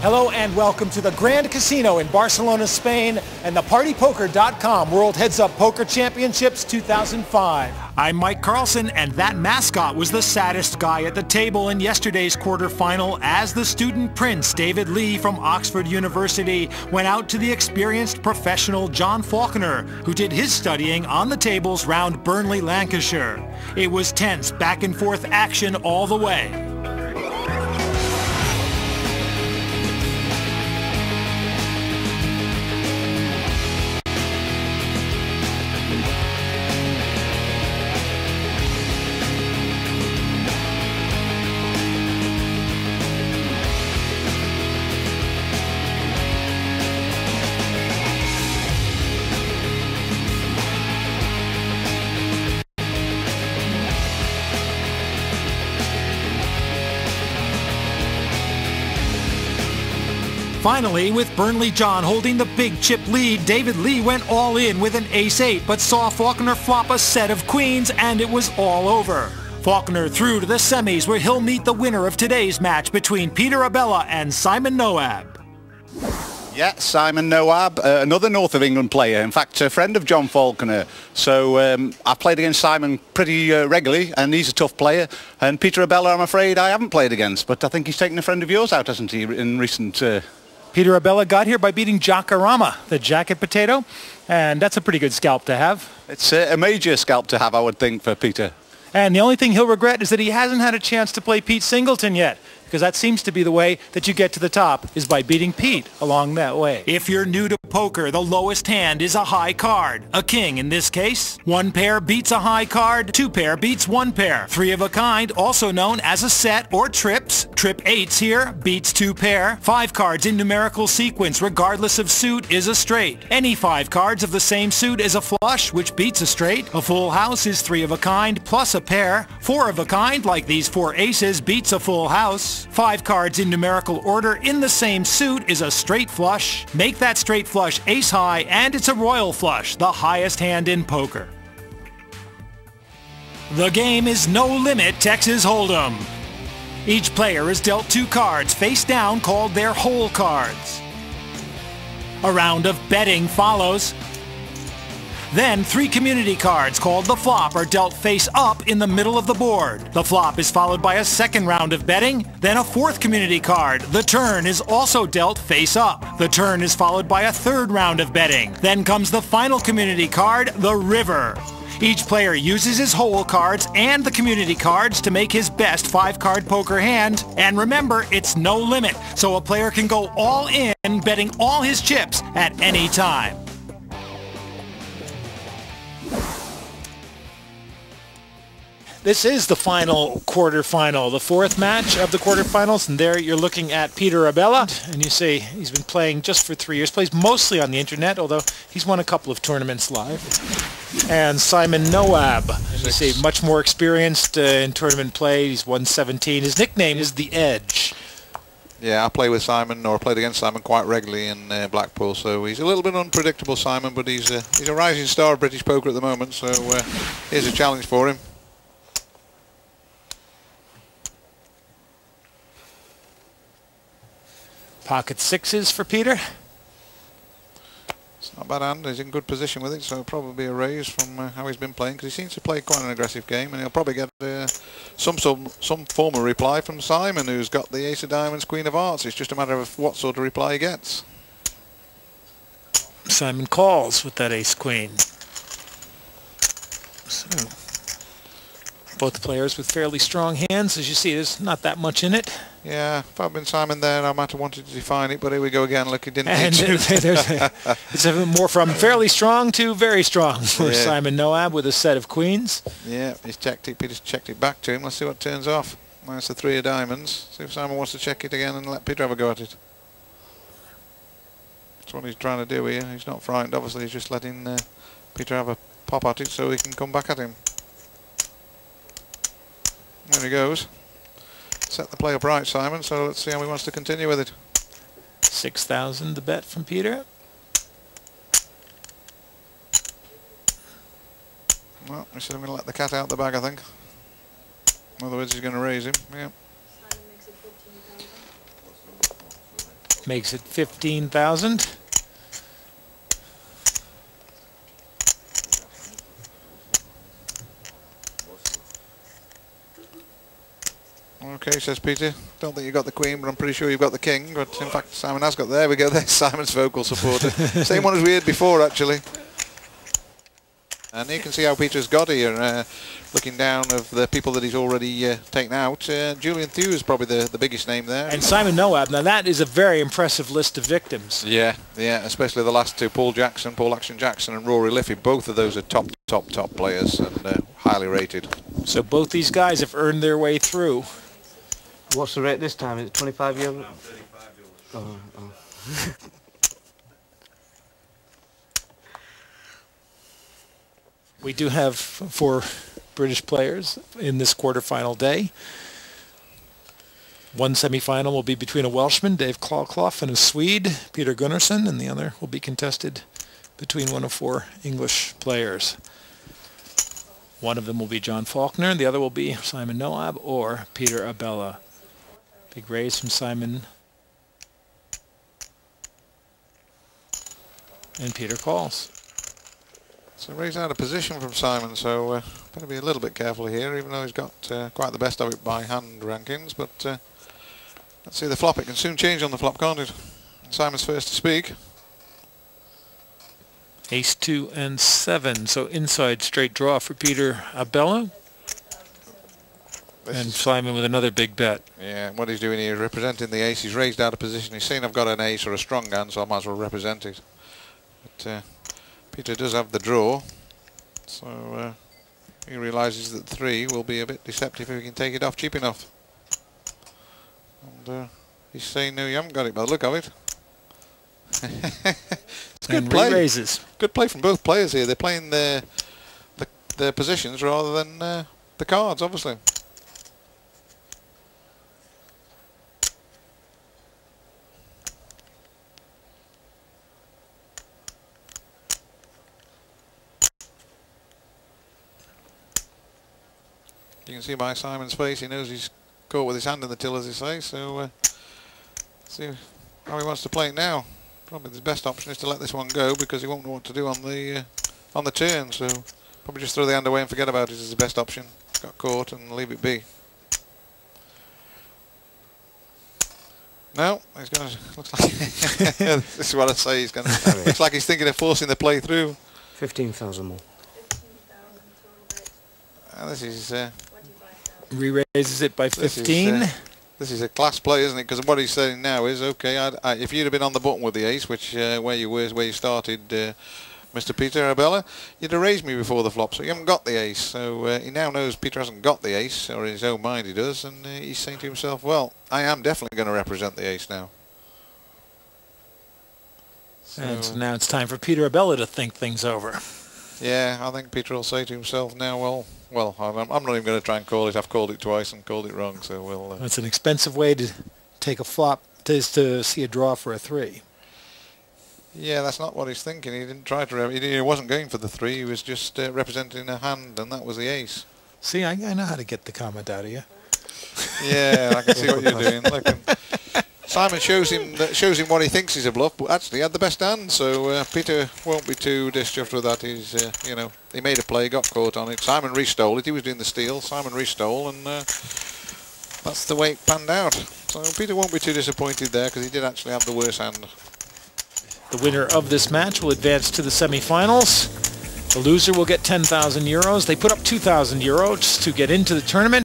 Hello and welcome to the Grand Casino in Barcelona, Spain and the PartyPoker.com World Heads Up Poker Championships 2005. I'm Mike Carlson, and that mascot was the saddest guy at the table in yesterday's quarterfinal as the student prince David Lee from Oxford University went out to the experienced professional John Faulkner, who did his studying on the tables round Burnley, Lancashire. It was tense, back and forth action all the way. Finally, with Burnley John holding the big chip lead, David Lee went all in with an ace-8, but saw Faulkner flop a set of queens, and it was all over. Faulkner through to the semis, where he'll meet the winner of today's match between Peter Abela and Simon Noab. Yeah, Simon Noab, another North of England player, in fact a friend of John Faulkner. So I've played against Simon pretty regularly, and he's a tough player. And Peter Abela, I'm afraid I haven't played against, but I think he's taken a friend of yours out, hasn't he, in recent... Peter Abela got here by beating Jacarama, the jacket potato, and that's a pretty good scalp to have. It's a major scalp to have, I would think, for Peter. And the only thing he'll regret is that he hasn't had a chance to play Pete Singleton yet, because that seems to be the way that you get to the top, is by beating Pete along that way. If you're new to poker, the lowest hand is a high card, a king in this case. One pair beats a high card, two pair beats one pair. Three of a kind, also known as a set or trips. Trip 8s here, beats two pair. Five cards in numerical sequence, regardless of suit, is a straight. Any five cards of the same suit is a flush, which beats a straight. A full house is three of a kind, plus a pair. Four of a kind, like these four aces, beats a full house. Five cards in numerical order in the same suit is a straight flush. Make that straight flush ace high, and it's a royal flush, the highest hand in poker. The game is No Limit Texas Hold'em. Each player is dealt two cards face down called their hole cards. A round of betting follows. Then three community cards called the flop are dealt face up in the middle of the board. The flop is followed by a second round of betting, then a fourth community card. The turn is also dealt face up. The turn is followed by a third round of betting. Then comes the final community card, the river. Each player uses his hole cards and the community cards to make his best five-card poker hand. And remember, it's no limit, so a player can go all in, betting all his chips at any time. This is the final quarterfinal, the fourth match of the quarterfinals, and there you're looking at Peter Abela, and you see he's been playing just for 3 years, plays mostly on the internet, although he's won a couple of tournaments live. And Simon Noab, you see, much more experienced in tournament play, he's won 17. His nickname is The Edge. Yeah, I play with Simon, or played against Simon quite regularly in Blackpool, so he's a little bit unpredictable, Simon, but he's a rising star of British poker at the moment, so here's a challenge for him. Pocket sixes for Peter. It's not a bad hand, he's in good position with it, so it'll probably be a raise from how he's been playing, because he seems to play quite an aggressive game, and he'll probably get some form of reply from Simon, who's got the ace of diamonds, queen of hearts. It's just a matter of what sort of reply he gets. Simon calls with that ace queen. So, both players with fairly strong hands. As you see, there's not that much in it. Yeah, if I'd been Simon there, I might have wanted to define it, but here we go again. Look, he didn't and need to. It's more from fairly strong to very strong for Simon Noab with a set of queens. Yeah, he's checked it. Peter's checked it back to him. Let's see what turns off. Minus the three of diamonds. See if Simon wants to check it again and let Peter have a go at it. That's what he's trying to do here. He's not frightened, obviously. He's just letting Peter have a pop at it so he can come back at him. There he goes. Set the play up right, Simon, so let's see how he wants to continue with it. 6,000 the bet from Peter. Well, we said I'm going to let the cat out the bag, I think. In other words, he's going to raise him. Yeah. makes it 15,000. Okay, says Peter. Don't think you got the Queen, but I'm pretty sure you've got the King. But in fact, Simon has got. There we go. There's Simon's vocal supporter. Same one as we had before, actually. And you can see how Peter's got here. Looking down of the people that he's already taken out, Julian Thew is probably the biggest name there. And Simon Noab. Now that is a very impressive list of victims. Yeah, especially the last two, Paul Action Jackson and Rory Liffey. Both of those are top players and highly rated. So both these guys have earned their way through. What's the rate this time? Is it 25 euro? No, 35 euros. Oh. We do have 4 British players in this quarterfinal day. One semi-final will be between a Welshman, Dave Clough, and a Swede, Peter Gunnarsson, and the other will be contested between one of 4 English players. One of them will be John Faulkner, and the other will be Simon Noab or Peter Abella. Big raise from Simon and Peter calls. So raise out of position from Simon, so better be a little bit careful here, even though he's got quite the best of it by hand rankings. But let's see the flop. It can soon change on the flop, can't it? Simon's first to speak. Ace 2 and 7, so inside straight draw for Peter Abella. And Simon with another big bet. Yeah, what he's doing here is representing the ace. He's raised out of position. He's saying I've got an ace or a strong hand, so I might as well represent it. But Peter does have the draw, so he realises that 3 will be a bit deceptive if he can take it off cheap enough. And he's saying no, you haven't got it by the look of it. It's good play. Raises. Good play from both players here. They're playing their positions rather than the cards, obviously. You can see by Simon's face, he knows he's caught with his hand in the till, as they say. So, see how he wants to play it now. Probably the best option is to let this one go because he won't know what to do on the turn. So, probably just throw the hand away and forget about it is the best option. Got caught and leave it be. No, he's going to. Looks like this is what I say. He's going to. Looks like he's thinking of forcing the play through. 15,000 more. This is. Re-raises it by 15. This is a class play, isn't it? Because what he's saying now is, okay, if you'd have been on the button with the ace, which where you started, Mr. Peter Abella, you'd have raised me before the flop, so you haven't got the ace. So he now knows Peter hasn't got the ace, or in his own mind he does, and he's saying to himself, well, I am definitely going to represent the ace now. And so now it's time for Peter Abella to think things over. Yeah, I think Peter will say to himself now, well, I'm not even going to try and call it. I've called it twice and called it wrong, so we'll... That's an expensive way to take a flop, is to see a draw for a 3. Yeah, that's not what he's thinking. He didn't try to... He wasn't going for the 3. He was just representing a hand, and that was the ace. See, I know how to get the comment out of you. Yeah, I can see what you're doing. Look, Simon shows him what he thinks is a bluff, but actually he had the best hand, so Peter won't be too dischuffed with that. He's, you know, he made a play, got caught on it. Simon restole it. He was doing the steal. Simon restole, and that's the way it panned out. So Peter won't be too disappointed there because he did actually have the worst hand. The winner of this match will advance to the semi-finals. The loser will get 10,000 euros. They put up 2,000 euros to get into the tournament.